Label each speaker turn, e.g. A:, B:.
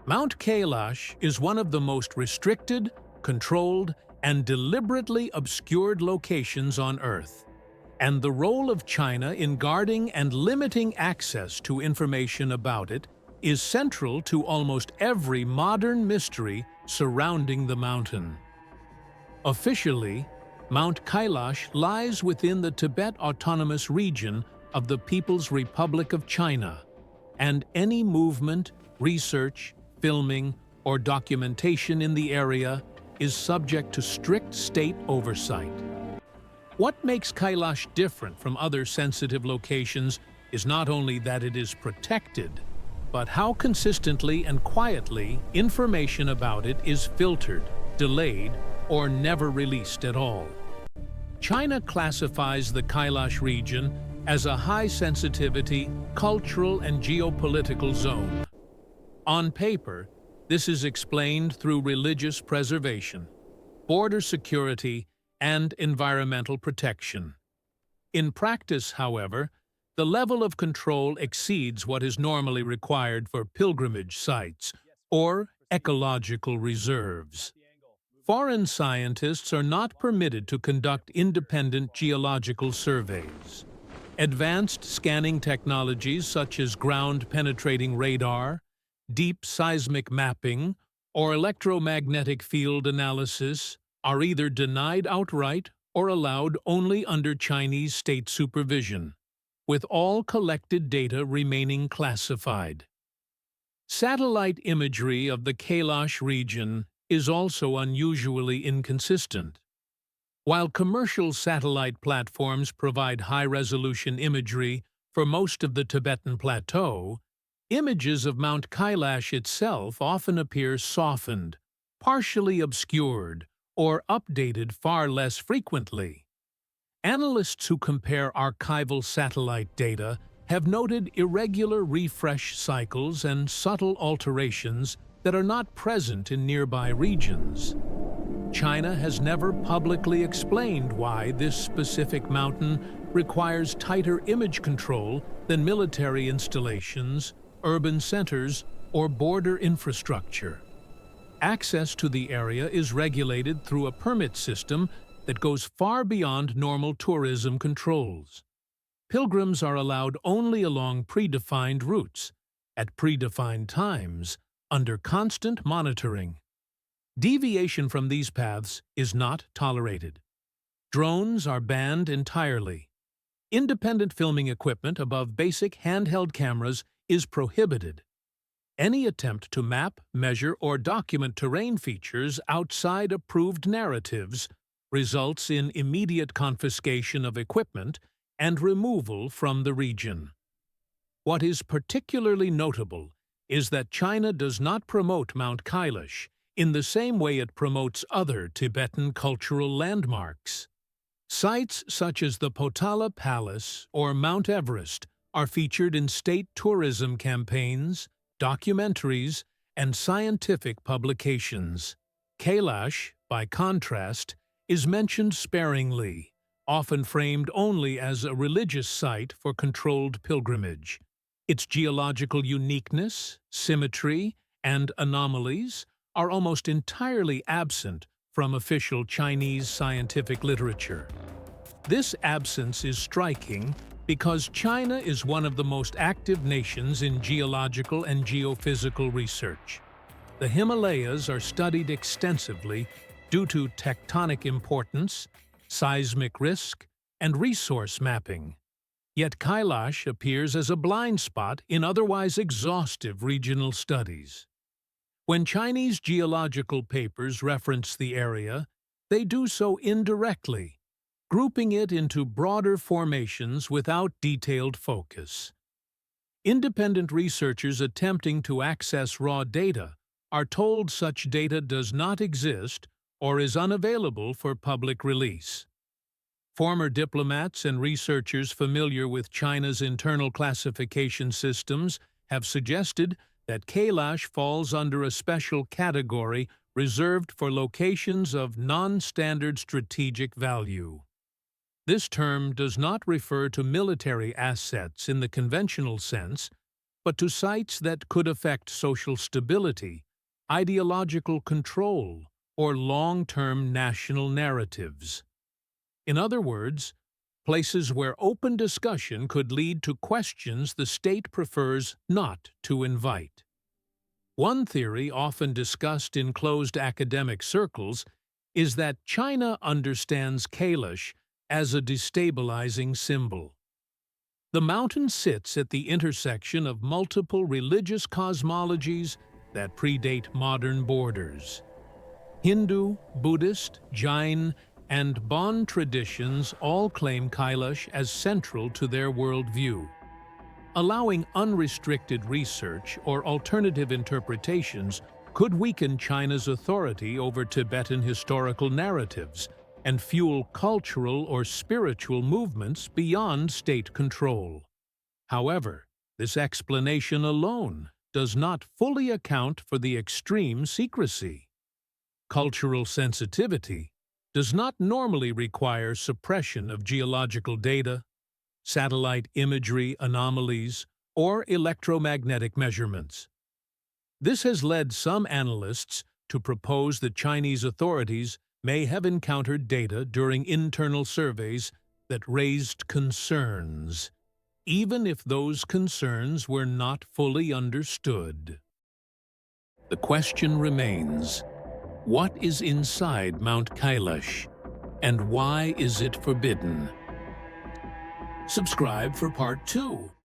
A: Mount Kailash is one of the most restricted, controlled, and deliberately obscured locations on Earth, and the role of China in guarding and limiting access to information about it is central to almost every modern mystery surrounding the mountain. Officially, Mount Kailash lies within the Tibet Autonomous Region of the People's Republic of China, and any movement, research, filming, or documentation in the area is subject to strict state oversight. What makes Kailash different from other sensitive locations is not only that it is protected, but how consistently and quietly information about it is filtered, delayed, or never released at all. China classifies the Kailash region as a high-sensitivity cultural and geopolitical zone. On paper, this is explained through religious preservation, border security, and environmental protection. In practice, however, the level of control exceeds what is normally required for pilgrimage sites or ecological reserves. Foreign scientists are not permitted to conduct independent geological surveys. Advanced scanning technologies such as ground-penetrating radar, deep seismic mapping, or electromagnetic field analysis are either denied outright or allowed only under Chinese state supervision, with all collected data remaining classified. Satellite imagery of the Kailash region is also unusually inconsistent. While commercial satellite platforms provide high-resolution imagery for most of the Tibetan Plateau, images of Mount Kailash itself often appear softened, partially obscured, or updated far less frequently. Analysts who compare archival satellite data have noted irregular refresh cycles and subtle alterations that are not present in nearby regions. China has never publicly explained why this specific mountain requires tighter image control than military installations, urban centers, or border infrastructure. Access to the area is regulated through a permit system that goes far beyond normal tourism controls. Pilgrims are allowed only along predefined routes, at predefined times, under constant monitoring. Deviation from these paths is not tolerated. Drones are banned entirely. Independent filming equipment above basic handheld cameras is prohibited. Any attempt to map, measure, or document terrain features outside approved narratives results in immediate confiscation of equipment and removal from the region. What is particularly notable is that China does not promote Mount Kailash in the same way it promotes other Tibetan cultural landmarks. Sites such as the Potala Palace or Mount Everest are featured in state tourism campaigns, documentaries, and scientific publications. Kailash, by contrast, is mentioned sparingly, often framed only as a religious site for controlled pilgrimage. Its geological uniqueness, symmetry, and anomalies are almost entirely absent from official Chinese scientific literature. This absence is striking because China is one of the most active nations in geological and geophysical research. The Himalayas are studied extensively due to tectonic importance, seismic risk, and resource mapping. Yet Kailash appears as a blind spot in otherwise exhaustive regional studies. When Chinese geological papers reference the area, they do so indirectly, grouping it into broader formations without detailed focus. Independent researchers attempting to access raw data are told such data does not exist or is unavailable for public release. Former diplomats and researchers familiar with China's internal classification systems have suggested that Kailash falls under a special category reserved for locations of non-standard strategic value. This term does not refer to military assets in the conventional sense, but to sites that could affect social stability, ideological control, or long-term national narratives. In other words, places where open discussion could lead to questions the state prefers not to invite. One theory often discussed in closed academic circles is that China understands Kailash as a destabilizing symbol. The mountain sits at the intersection of multiple religious cosmologies that predate modern borders. Hindu, Buddhist, Jain, and Bon traditions all claim Kailash as central to their worldview. Allowing unrestricted research or alternative interpretations could weaken China's authority over Tibetan historical narratives and fuel cultural or spiritual movements beyond state control. However, this explanation alone does not fully account for the extreme secrecy. Cultural sensitivity does not normally require suppression of geological data, satellite imagery anomalies, or electromagnetic measurements. This has led some analysts to propose that Chinese authorities may have encountered data during internal surveys that raised concerns, even if those concerns were not fully understood. The question remains: what is inside Mount Kailash, and why is it forbidden? Subscribe for Part 2.